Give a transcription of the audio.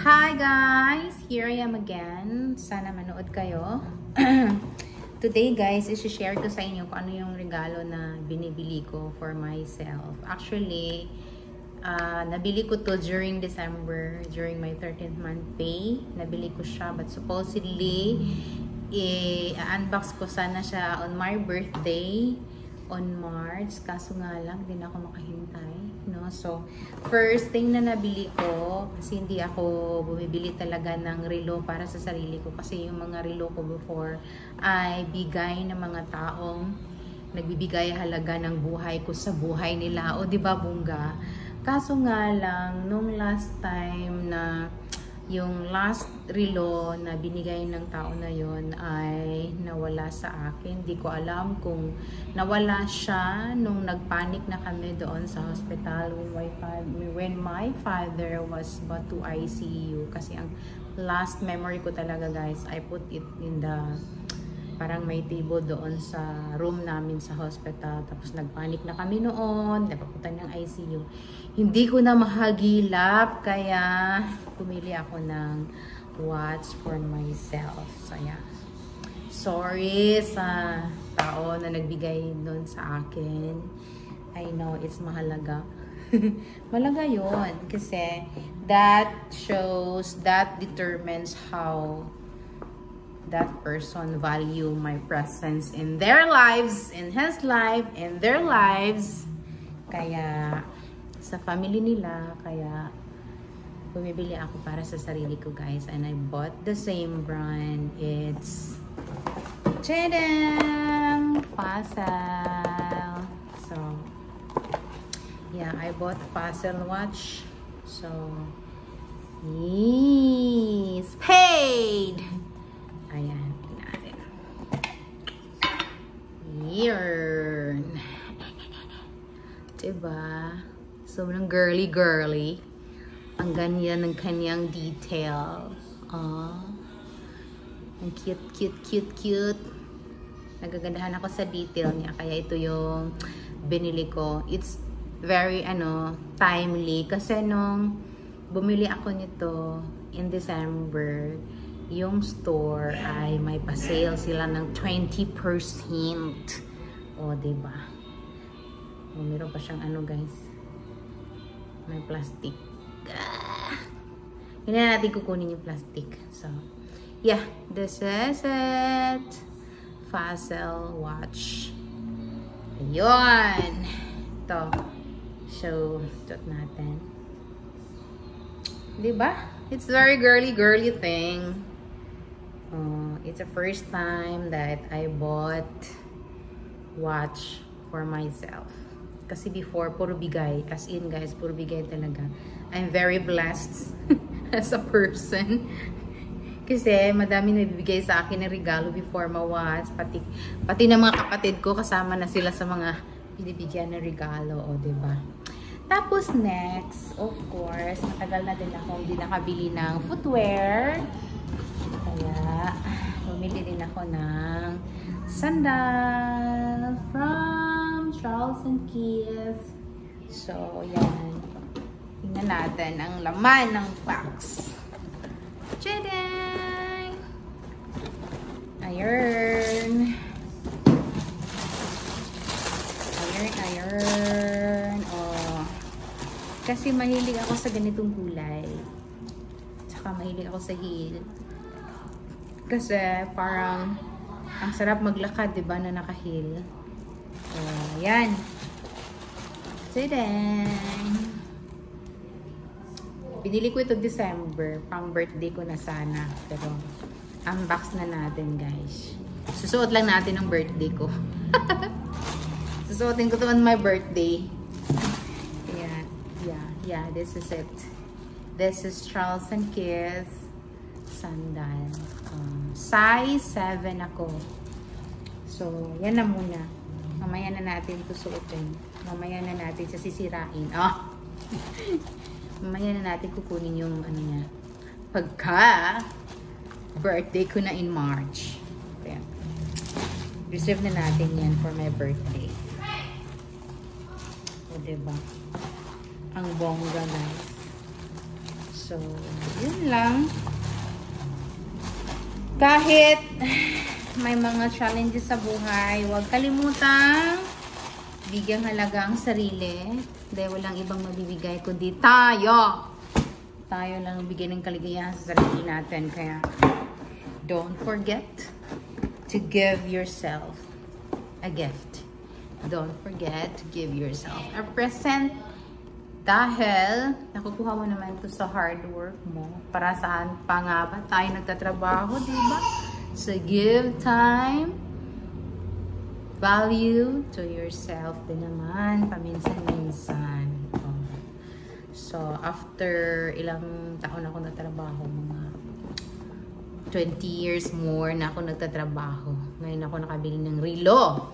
Hi guys! Here I am again. Sana manood kayo. Today guys, isi-share ko sa inyo kung ano yung regalo na binibili ko for myself. Actually, nabili ko to during December, during my 13th month pay. Nabili ko siya, but supposedly, i-unbox ko sana siya on my birthday on March. Kaso nga lang, hindi na ako makahintay. No? So, first thing na nabili ko, kasi hindi ako bumibili talaga ng relo para sa sarili ko. Kasi yung mga relo ko before ay bigay ng mga taong nagbibigay halaga ng buhay ko sa buhay nila. O diba bungga? Kaso nga lang, nung last time na yung last relo na binigay ng tao na yon ay nawala sa akin. Hindi ko alam kung nawala siya nung nagpanic na kami doon sa hospital when my father was brought to ICU. Kasi ang last memory ko talaga guys, I put it in the parang may table doon sa room namin sa hospital. Tapos nagpanic na kami noon, napapunta ng ICU. Hindi ko na mahagilap, kaya pumili ako ng watch for myself. So yeah. Sorry sa tao na nagbigay doon sa akin. I know it's mahalaga. Mahalaga yun. Kasi that shows, that determines how that person value my presence in their lives, in his life, in their lives. Kaya sa family nila, kaya bumibili ako para sa sarili ko guys, and I bought the same brand. It's Chedem Fossil. So yeah, I bought Fossil watch. So yes, paid. Ayan, natin. Yarn. Diba? Sobrang girly-girly. Ang ganyan ng kanyang detail. Ang cute. Nagagandahan ako sa detail niya. Kaya ito yung binili ko. It's very, timely. Kasi nung bumili ako nito in December, yung store ay may pa-sale sila ng 20%. O, diba? O, meron pa siyang guys. May plastic. Hindi na natin kukunin yung plastic. So, yeah. This is it. Fossil watch. Ayun. Ito. So, ito natin. Diba? It's very girly thing. It's the first time that I bought watch for myself. Kasi before, puro bigay. As in guys, puro bigay talaga. I'm very blessed as a person. Kasi madami nabibigay sa akin ng regalo before ma-watch. Pati ng mga kapatid ko, kasama na sila sa mga binibigyan ng regalo. O, diba? Tapos next, of course, matagal na din ako hindi nakabili ng footwear. Kaya, bumili din ako ng sandal from Charles & Keith. So, yan. Tingnan natin ang laman ng box. Tadang! Ayun. Oh. Kasi mahilig ako sa ganitong kulay. Tsaka mahilig ako sa heel. Kasi parang ang sarap maglakad, diba, na naka-heel. So, yan. Tadang! Binili ko ito December. Pang birthday ko na sana. Pero, unbox na natin, guys. Susuot lang natin ang birthday ko. Susuotin ko ito on my birthday. Yeah, this is it. This is Charles & Keith sandal. Size 7 ako. So, yan na muna. Mamaya na natin ito suotin. Mamaya na natin sa sisirain. Mamaya na natin kukunin yung niya. Pagka birthday ko na in March. Ayan. Reserve na natin yan for my birthday. O, diba? Ang bongga, guys. So, yun lang. Kahit may mga challenges sa buhay, huwag kalimutang bigyang halaga ang sarili. Dahil walang ibang mabibigay kundi tayo. Tayo lang bigay ng kaligayahan sa sarili natin. Kaya, don't forget to give yourself a gift. Don't forget to give yourself a present. Dahil, nakukuha mo naman ito sa hard work mo. Para saan pa nga ba tayo nagtatrabaho, diba? So, give time, value to yourself din naman, paminsan-minsan. So, after ilang taon ako nagtatrabaho, mga 20 years more na ako nagtatrabaho. Ngayon ako nakabili ng relo.